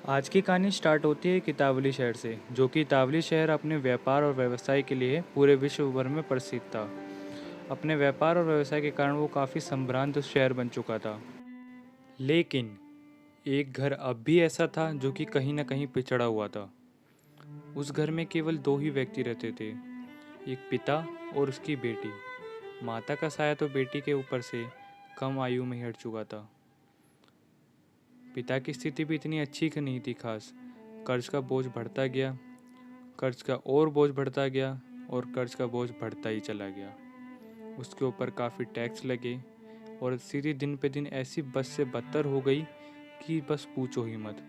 आज की कहानी स्टार्ट होती है एक इतावली शहर से, जो कि इतावली शहर अपने व्यापार और व्यवसाय के लिए पूरे विश्व भर में प्रसिद्ध था। अपने व्यापार और व्यवसाय के कारण वो काफ़ी संभ्रांत शहर बन चुका था। लेकिन एक घर अब भी ऐसा था जो कि कहीं ना कहीं पिछड़ा हुआ था। उस घर में केवल दो ही व्यक्ति रहते थे, एक पिता और उसकी बेटी। माता का साया तो बेटी के ऊपर से कम आयु में ही हट चुका था। पिता की स्थिति भी इतनी अच्छी नहीं थी खास। कर्ज का बोझ बढ़ता गया, कर्ज का और बोझ बढ़ता गया और कर्ज का बोझ बढ़ता ही चला गया। उसके ऊपर काफ़ी टैक्स लगे और स्थिति दिन पे दिन ऐसी बस से बदतर हो गई कि बस पूछो ही मत।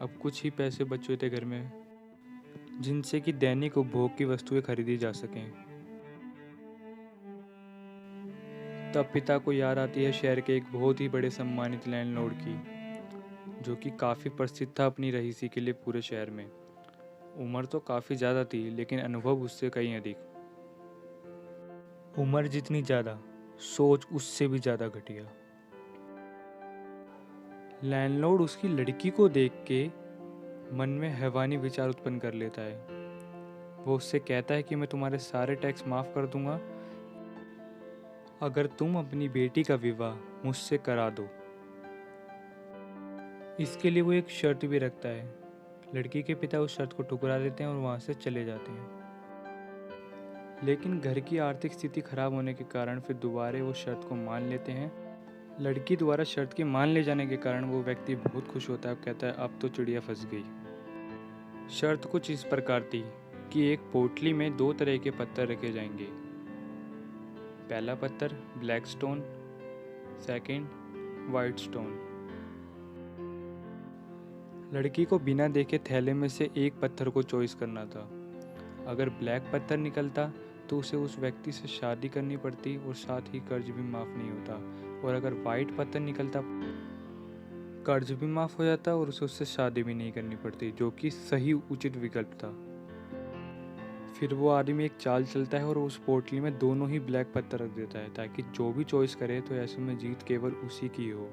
अब कुछ ही पैसे बचे हुए थे घर में, जिनसे कि दैनिक उपभोग की वस्तुएं खरीदी जा सकें। तब पिता को याद आती है शहर के एक बहुत ही बड़े सम्मानित लैंडलॉर्ड की, जो कि काफ़ी प्रसिद्ध था अपनी रईसी के लिए पूरे शहर में। उम्र तो काफ़ी ज़्यादा थी लेकिन अनुभव उससे कहीं अधिक। उम्र जितनी ज़्यादा, सोच उससे भी ज़्यादा घटिया। लैंडलॉर्ड उसकी लड़की को देख के मन में हैवानी विचार उत्पन्न कर लेता है। वो उससे कहता है कि मैं तुम्हारे सारे टैक्स माफ़ कर दूंगा अगर तुम अपनी बेटी का विवाह मुझसे करा दो। इसके लिए वो एक शर्त भी रखता है। लड़की के पिता उस शर्त को ठुकरा देते हैं और वहाँ से चले जाते हैं। लेकिन घर की आर्थिक स्थिति खराब होने के कारण फिर दोबारा वो शर्त को मान लेते हैं। लड़की द्वारा शर्त के मान ले जाने के कारण वो व्यक्ति बहुत खुश होता है और कहता है अब तो चिड़िया फंस गई। शर्त कुछ इस प्रकार थी कि एक पोटली में दो तरह के पत्थर रखे जाएंगे। पहला पत्थर black stone, second white stone. लड़की को बिना देखे थैले में से एक पत्थर को चॉइस करना था। अगर ब्लैक पत्थर निकलता तो उसे उस व्यक्ति से शादी करनी पड़ती और साथ ही कर्ज भी माफ़ नहीं होता। और अगर वाइट पत्थर निकलता, कर्ज भी माफ़ हो जाता और उसे उससे शादी भी नहीं करनी पड़ती, जो कि सही उचित विकल्प था। फिर वो आदमी एक चाल चलता है और उस पोटली में दोनों ही ब्लैक पत्थर रख देता है, ताकि जो भी चॉइस करे तो ऐसे में जीत केवल उसी की हो।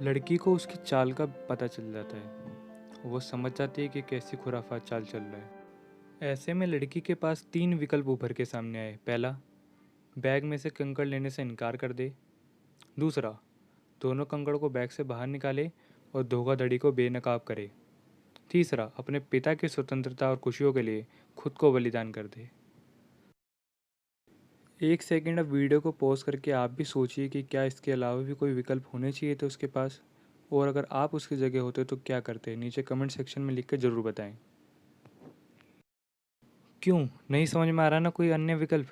लड़की को उसकी चाल का पता चल जाता है। वो समझ जाती है कि कैसी खुराफात चाल चल रहा है। ऐसे में लड़की के पास तीन विकल्प उभर के सामने आए। पहला, बैग में से कंकड़ लेने से इनकार कर दे। दूसरा, दोनों कंकड़ को बैग से बाहर निकाले और धोखाधड़ी को बेनकाब करे। तीसरा, अपने पिता की स्वतंत्रता और खुशियों के लिए खुद को बलिदान कर दे। एक सेकंड अब वीडियो को पॉज करके आप भी सोचिए कि क्या इसके अलावा भी कोई विकल्प होने चाहिए थे उसके पास, और अगर आप उसकी जगह होते तो क्या करते। नीचे कमेंट सेक्शन में लिख कर ज़रूर बताएं। क्यों नहीं समझ में आ रहा ना कोई अन्य विकल्प?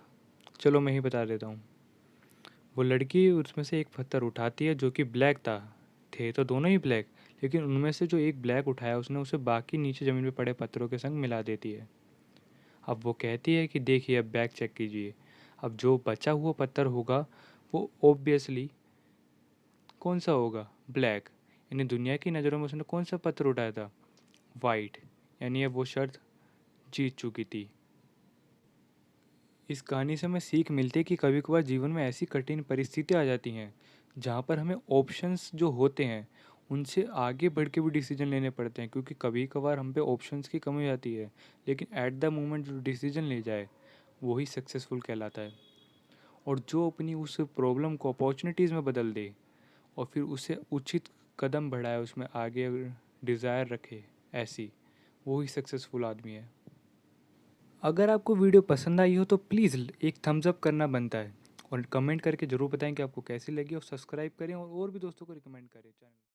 चलो मैं ही बता देता हूँ। वो लड़की उसमें से एक पत्थर उठाती है जो कि ब्लैक था। थे तो दोनों ही ब्लैक, लेकिन उनमें से जो एक ब्लैक उठाया उसने उसे बाकी नीचे ज़मीन में पड़े पत्थरों के संग मिला देती है। अब वो कहती है कि देखिए अब बैग चेक कीजिए। अब जो बचा हुआ पत्थर होगा वो ऑब्वियसली कौन सा होगा? ब्लैक। यानी दुनिया की नज़रों में उसने कौन सा पत्थर उठाया था? वाइट। यानी अब वो शर्त जीत चुकी थी। इस कहानी से हमें सीख मिलती है कि कभी कभार जीवन में ऐसी कठिन परिस्थितियाँ आ जाती हैं जहाँ पर हमें ऑप्शंस जो होते हैं उनसे आगे बढ़ के भी डिसीजन लेने पड़ते हैं, क्योंकि कभी कभार हम पे ऑप्शंस की कमी हो जाती है, लेकिन एट द मोमेंट जो डिसीजन ले जाए वही सक्सेसफुल कहलाता है। और जो अपनी उस प्रॉब्लम को अपॉर्चुनिटीज़ में बदल दे और फिर उसे उचित कदम बढ़ाए, उसमें आगे डिज़ायर रखे, ऐसी वही सक्सेसफुल आदमी है। अगर आपको वीडियो पसंद आई हो तो प्लीज़ एक थम्स अप करना बनता है, और कमेंट करके ज़रूर बताएं कि आपको कैसी लगी, और सब्सक्राइब करें और भी दोस्तों को रिकमेंड करें चैनल।